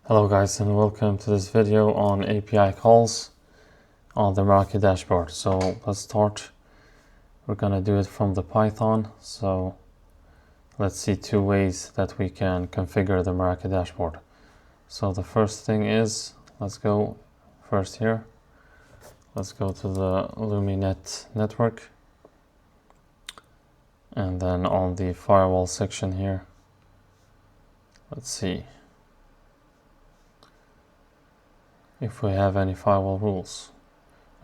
Hello guys, and welcome to this video on API calls on the Meraki dashboard. So let's start. We're gonna do it from the Python. So let's see two ways that we can configure the Meraki dashboard. So the first thing is, let's go first here. Let's go to the Luminet network. And then on the firewall section here, let's see if we have any firewall rules.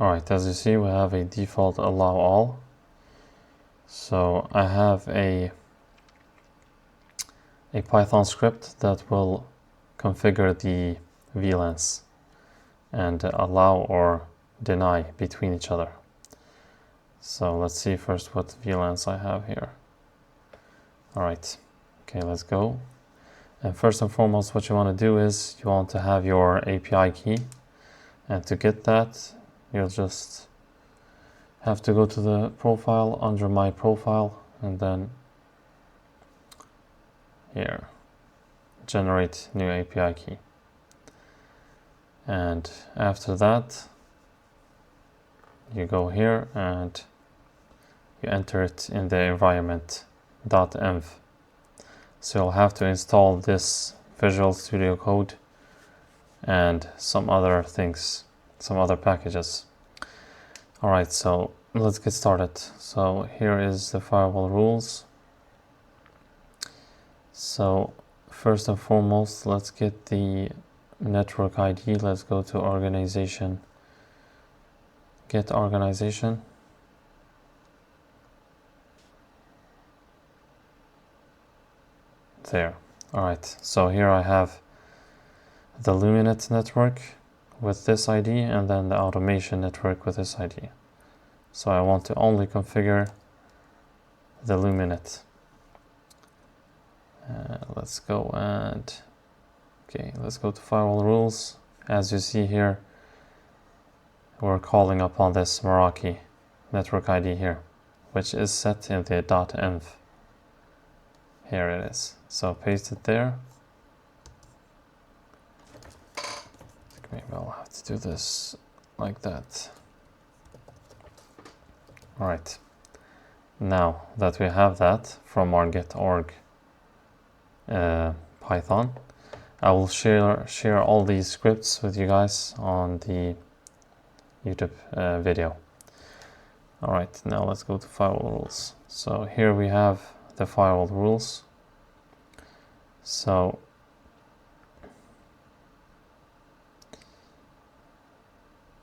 Alright, as you see, we have a default allow all. So I have a Python script that will configure the VLANs and allow or deny between each other. So let's see first what VLANs I have here. Alright, okay, let's go. And first and foremost, what you want to do is you want to have your API key. And to get that, you'll just have to go to the profile under my profile and then here, generate new API key. And after that, you go here and you enter it in the environment .env. So you'll have to install this Visual Studio Code and some other things, some other packages. Alright, so let's get started. So here is the firewall rules. So first and foremost, let's get the network ID. Let's go to organization, get organization. There. Alright, so here I have the Luminet network with this ID and then the automation network with this ID. So I want to only configure the Luminet. Let's go and let's go to firewall rules. As you see here, we're calling upon this Meraki network ID here, which is set in the .env. Here it is. So paste it there. Maybe I'll have to do this like that. Alright. Now that we have that from our get.org Python, I will share all these scripts with you guys on the YouTube video. Alright, now let's go to firewall rules. So here we have the firewall rules. So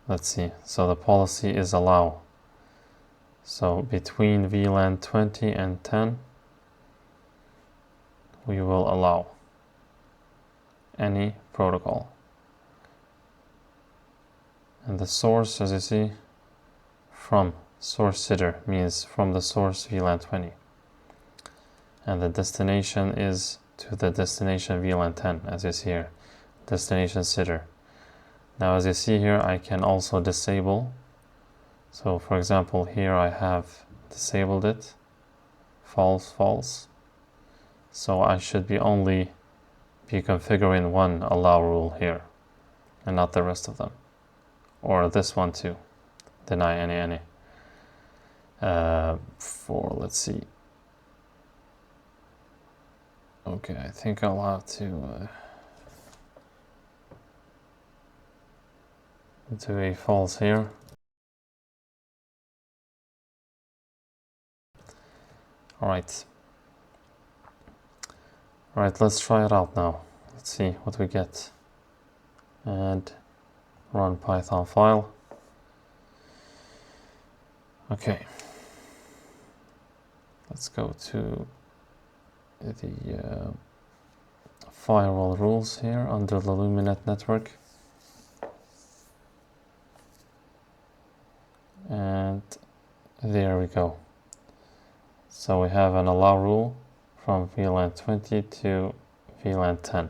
let's see. So the policy is allow. So between VLAN 20 and 10, we will allow any protocol. And the source, as you see, from source sitter means from the source VLAN 20. And the destination is to the destination VLAN 10, as you see here, destination sitter. Now, as you see here, I can also disable. So for example, here I have disabled it, false, false. So I should be only configuring one allow rule here and not the rest of them. Or this one too, deny any. Let's see. Okay, I think I'll have to do a false here. Alright, let's try it out now. Let's see what we get. And run Python file. Okay. Let's go to the firewall rules here under the Luminet network. And there we go. So we have an allow rule from VLAN 20 to VLAN 10.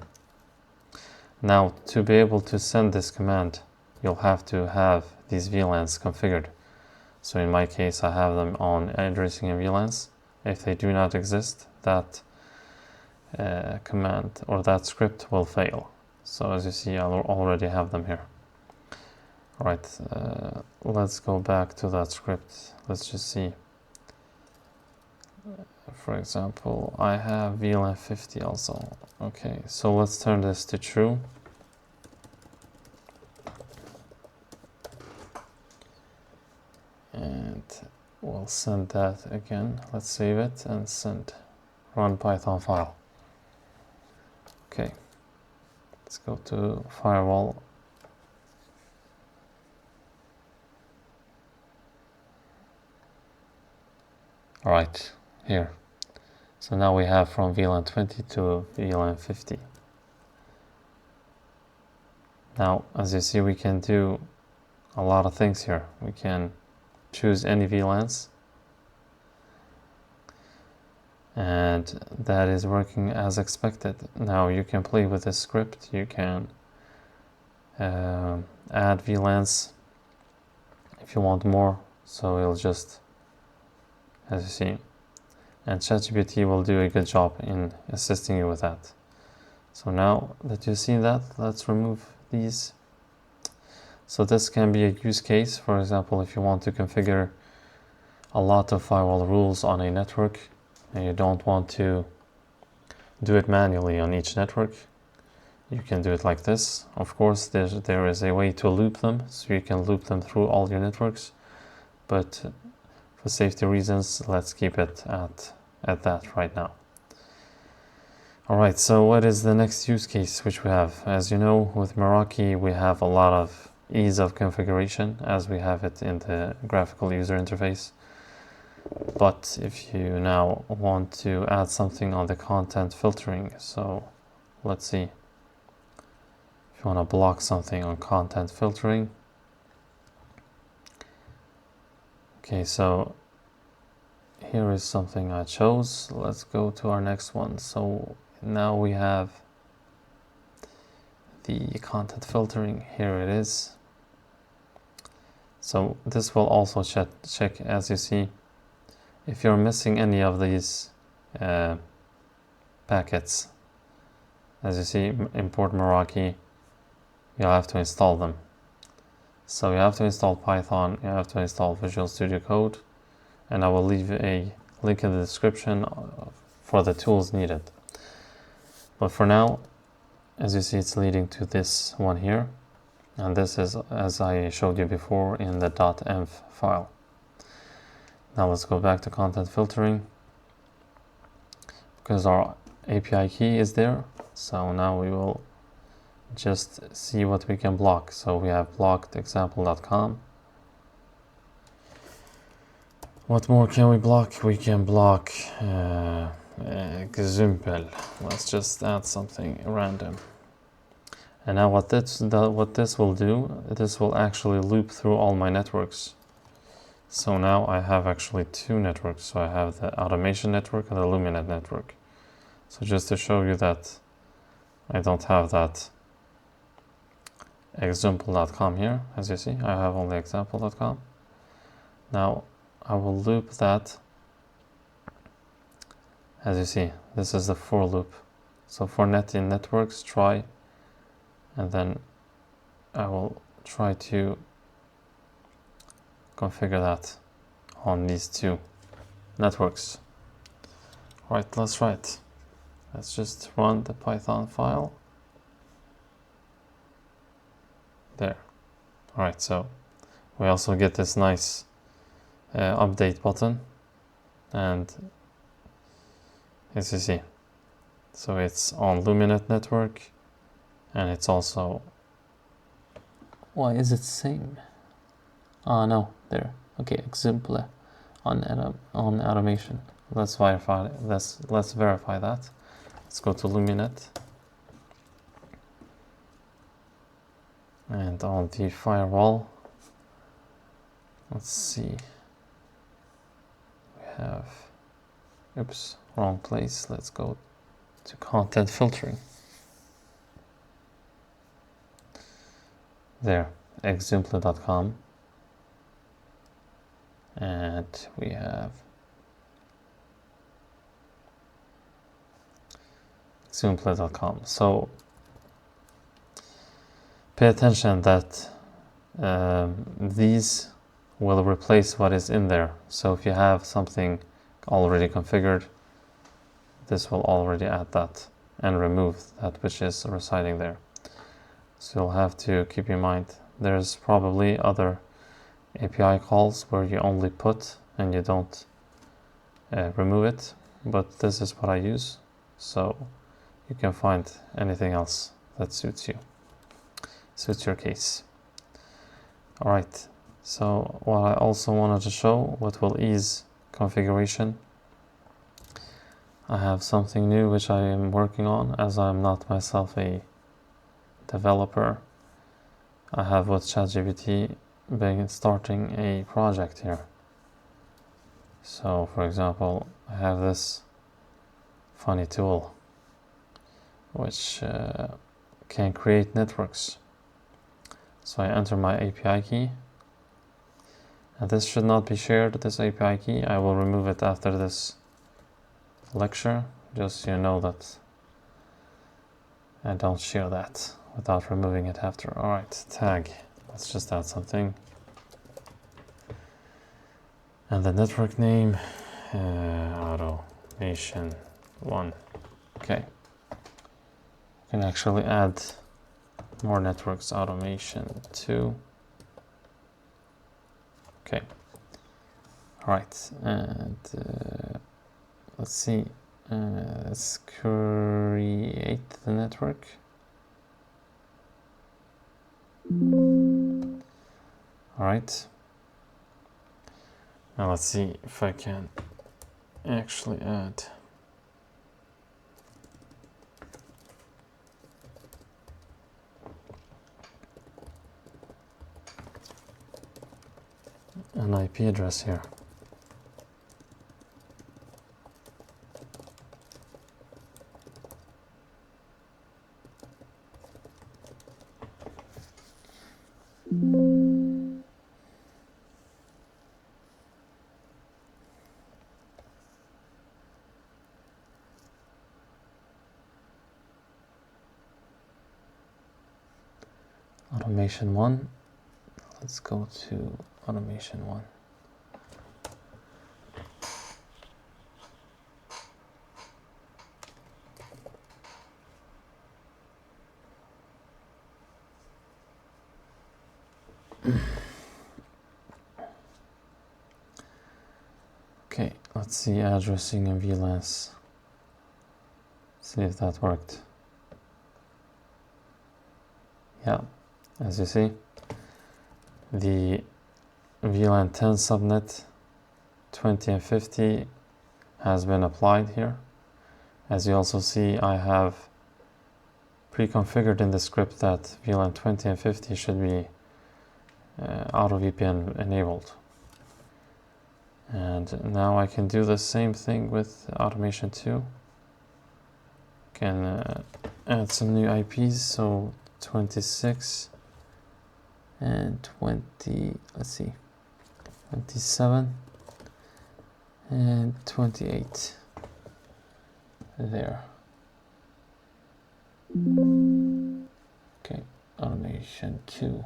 Now, to be able to send this command, you'll have to have these VLANs configured. So in my case, I have them on addressing and VLANs. If they do not exist, that command or that script will fail. So as you see, I already have them here. All right, let's go back to that script. Let's just see. For example, I have VLAN 50 also. Okay, so let's turn this to true. And we'll send that again. Let's save it and send run Python file. Okay, let's go to firewall. All right, here. So now we have from VLAN 20 to VLAN 50. Now, as you see, we can do a lot of things here. We can choose any VLANs, and that is working as expected. Now you can play with this script. You can add VLANs if you want more. So it'll just, as you see, and ChatGPT will do a good job in assisting you with that. So now that you see that, let's remove these. So this can be a use case. For example, if you want to configure a lot of firewall rules on a network and you don't want to do it manually on each network, you can do it like this. Of course, there is a way to loop them, so you can loop them through all your networks, but for safety reasons, let's keep it at that right now. Alright, so what is the next use case which we have? As you know, with Meraki we have a lot of ease of configuration as we have it in the graphical user interface. But if you now want to add something on the content filtering, so let's see. If you want to block something on content filtering. Okay, so here is something I chose. Let's go to our next one. So now we have the content filtering. Here it is. So this will also check, as you see, if you're missing any of these packets. As you see, import Meraki, you'll have to install them. So you have to install Python, you have to install Visual Studio Code, and I will leave a link in the description for the tools needed. But for now, as you see, it's leading to this one here, and this is, as I showed you before, in the .env file. Now let's go back to content filtering, because our API key is there. So now we will just see what we can block. So we have blocked example.com. What more can we block? We can block example. Let's just add something random. And now what this will do, this will actually loop through all my networks. So now I have actually two networks. So I have the automation network and the Luminet network. So just to show you that I don't have that example.com here, as you see, I have only example.com. Now I will loop that. As you see, this is the for loop. So for net-in networks, try, and then I will try to configure that on these two networks. Right, let's try it. Let's just run the Python file. There. Alright, so we also get this nice update button, and as you see, so it's on Luminet network, and it's also, why is it same? Oh no, there. Okay, example on automation. Let's verify that. Let's go to Luminet, and on the firewall, let's see, we have, oops, wrong place. Let's go to content filtering. There, example.com, and we have example.com. So pay attention that these will replace what is in there. So if you have something already configured, this will already add that and remove that which is residing there. So you'll have to keep in mind there's probably other API calls where you only put and you don't remove it, but this is what I use, so you can find anything else that suits your case. Alright, so what I also wanted to show, what will ease configuration, I have something new which I am working on, as I am not myself a developer. I have with ChatGPT been starting a project here. So for example, I have this funny tool which can create networks. So I enter my API key, and this should not be shared, this API key. I will remove it after this lecture, just so you know that I don't share that without removing it after. Alright, tag, let's just add something. And the network name, automation 1. Okay. You can actually add more networks, automation 2. Okay. Alright, and let's see. Let's create the network. Alright. Now let's see if I can actually add an IP address here. Automation 1. Let's go to automation 1. Okay, let's see addressing and VLANs. See if that worked. Yeah, as you see, the VLAN 10 subnet 20 and 50 has been applied here. As you also see, I have pre-configured in the script that VLAN 20 and 50 should be auto VPN enabled. And now I can do the same thing with automation 2. Can add some new IPs, so 26 and 20, let's see, 27 and 28 there. Okay, automation 2.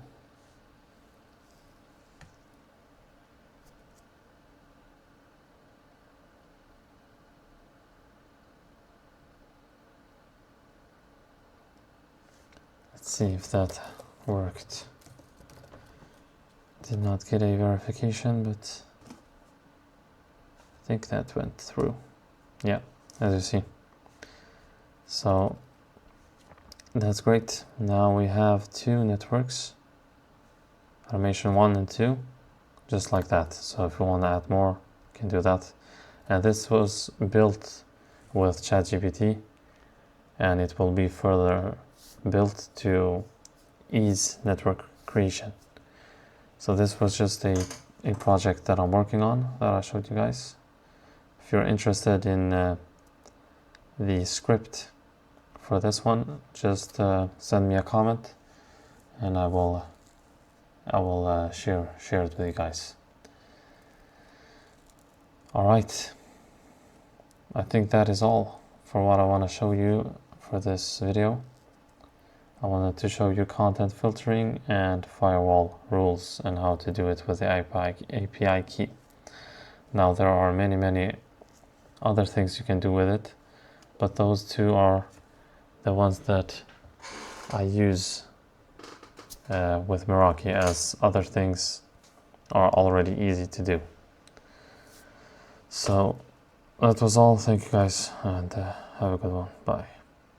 Let's see if that worked. Did not get a verification, but I think that went through. Yeah, as you see. So that's great. Now we have 2 networks, automation 1 and 2, just like that. So if you want to add more, you can do that. And this was built with ChatGPT, and it will be further built to ease network creation. So this was just a project that I'm working on that I showed you guys. If you're interested in the script for this one, just send me a comment and I will share it with you guys. Alright, I think that is all for what I want to show you for this video. I wanted to show you content filtering and firewall rules and how to do it with the API key. Now there are many other things you can do with it, but those two are the ones that I use with Meraki, as other things are already easy to do. So that was all. Thank you guys, and have a good one. Bye.